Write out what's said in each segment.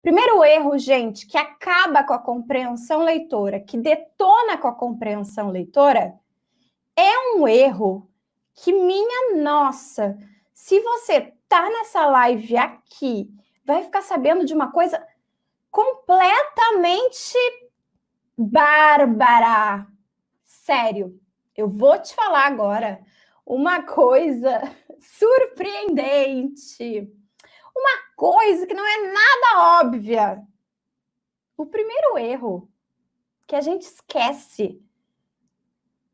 Primeiro erro, gente, que acaba com a compreensão leitora, que detona com a compreensão leitora, é um erro que, minha nossa, se você tá nessa live aqui, vai ficar sabendo de uma coisa completamente bárbara. Sério, eu vou te falar agora uma coisa surpreendente, uma coisa que não é nada óbvia. O primeiro erro que a gente esquece.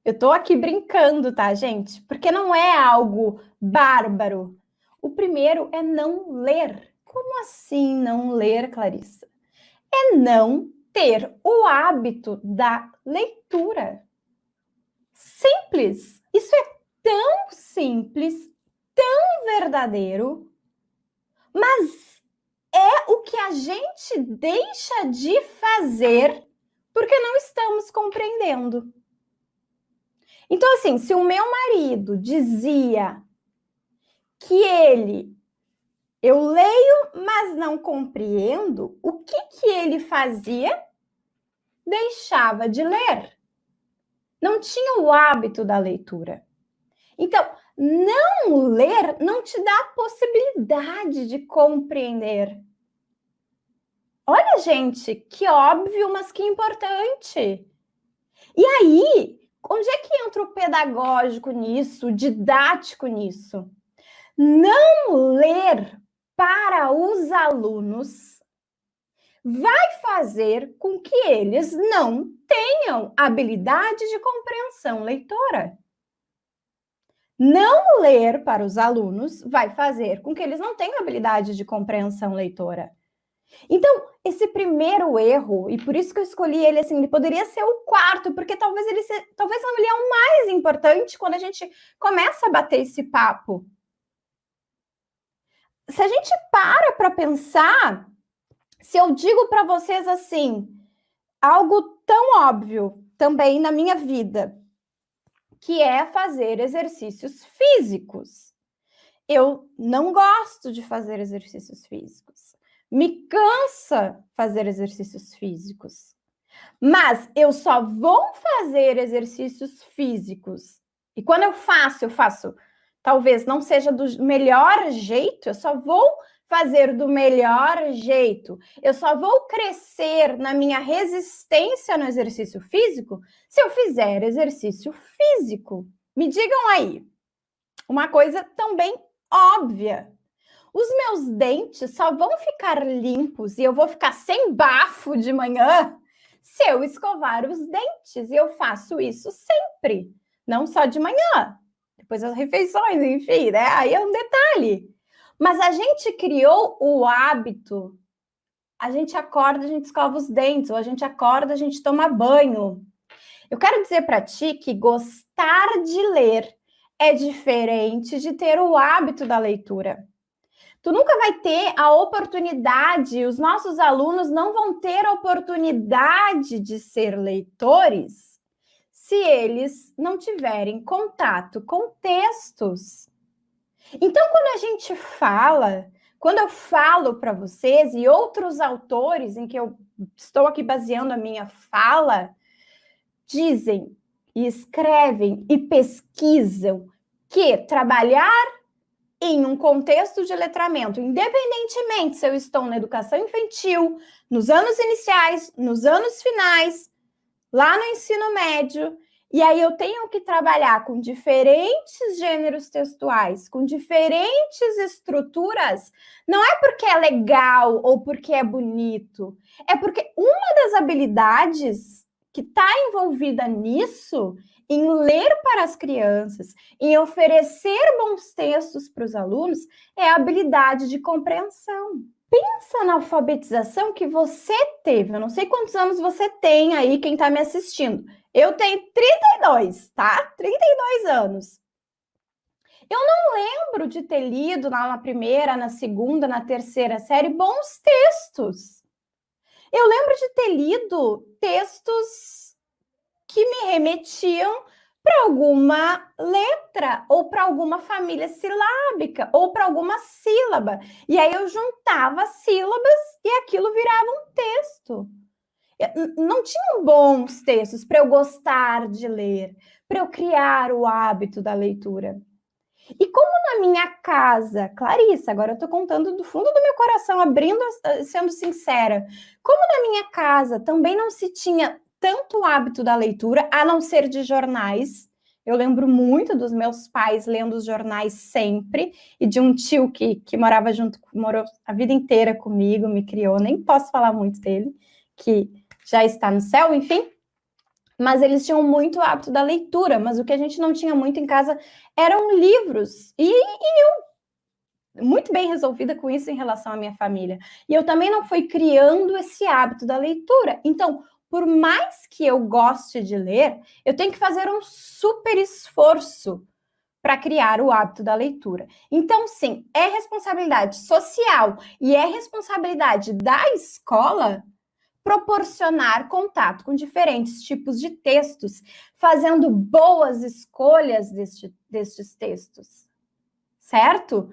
Eu tô aqui brincando, tá, gente? Porque não é algo bárbaro. O primeiro é não ler. Como assim não ler, Clarissa? É não ter o hábito da leitura. Simples. Isso é tão simples, tão verdadeiro, mas é o que a gente deixa de fazer porque não estamos compreendendo. Então, assim, se o meu marido dizia que eu leio, mas não compreendo, o que ele fazia? Deixava de ler. Não tinha o hábito da leitura. Então, não ler não te dá a possibilidade de compreender. Olha, gente, que óbvio, mas que importante. E aí, onde é que entra o pedagógico nisso, o didático nisso? Não ler para os alunos vai fazer com que eles não tenham habilidade de compreensão leitora. Não ler para os alunos vai fazer com que eles não tenham habilidade de compreensão leitora. Então, esse primeiro erro, e por isso que eu escolhi ele assim, ele poderia ser o quarto, porque talvez não, ele é o mais importante quando a gente começa a bater esse papo. Se a gente para pensar, se eu digo para vocês assim, algo tão óbvio também na minha vida, que é fazer exercícios físicos. Eu não gosto de fazer exercícios físicos. Me cansa fazer exercícios físicos. Mas eu só vou fazer exercícios físicos. E quando eu faço, talvez não seja do melhor jeito, eu só vou fazer do melhor jeito. Eu só vou crescer na minha resistência no exercício físico se eu fizer exercício físico. Me digam aí, uma coisa também óbvia. Os meus dentes só vão ficar limpos e eu vou ficar sem bafo de manhã se eu escovar os dentes. E eu faço isso sempre, não só de manhã, depois das refeições, enfim, né? Aí é um detalhe. Mas a gente criou o hábito. A gente acorda, a gente escova os dentes, ou a gente acorda, a gente toma banho. Eu quero dizer para ti que gostar de ler é diferente de ter o hábito da leitura. Tu nunca vai ter a oportunidade, os nossos alunos não vão ter a oportunidade de ser leitores se eles não tiverem contato com textos. Então, quando eu falo para vocês e outros autores em que eu estou aqui baseando a minha fala, dizem e escrevem e pesquisam que trabalhar em um contexto de letramento, independentemente se eu estou na educação infantil, nos anos iniciais, nos anos finais, lá no ensino médio, e aí eu tenho que trabalhar com diferentes gêneros textuais, com diferentes estruturas, não é porque é legal ou porque é bonito, é porque uma das habilidades que está envolvida nisso, em ler para as crianças, em oferecer bons textos para os alunos, é a habilidade de compreensão. Pensa na alfabetização que você teve. Eu não sei quantos anos você tem aí, quem está me assistindo. Eu tenho 32, tá? 32 anos. Eu não lembro de ter lido na primeira, na segunda, na terceira série bons textos. Eu lembro de ter lido textos que me remetiam para alguma letra, ou para alguma família silábica, ou para alguma sílaba. E aí eu juntava sílabas e aquilo virava um texto. Não tinham bons textos para eu gostar de ler, para eu criar o hábito da leitura. E como na minha casa, Clarissa, agora eu estou contando do fundo do meu coração, abrindo, sendo sincera, como na minha casa também não se tinha tanto hábito da leitura, a não ser de jornais. Eu lembro muito dos meus pais lendo os jornais sempre, e de um tio que morava junto, morou a vida inteira comigo, me criou, nem posso falar muito dele, que já está no céu, enfim. Mas eles tinham muito hábito da leitura, mas o que a gente não tinha muito em casa eram livros. E eu, muito bem resolvida com isso em relação à minha família. E eu também não fui criando esse hábito da leitura. Então, por mais que eu goste de ler, eu tenho que fazer um super esforço para criar o hábito da leitura. Então, sim, é responsabilidade social e é responsabilidade da escola proporcionar contato com diferentes tipos de textos, fazendo boas escolhas destes textos, certo?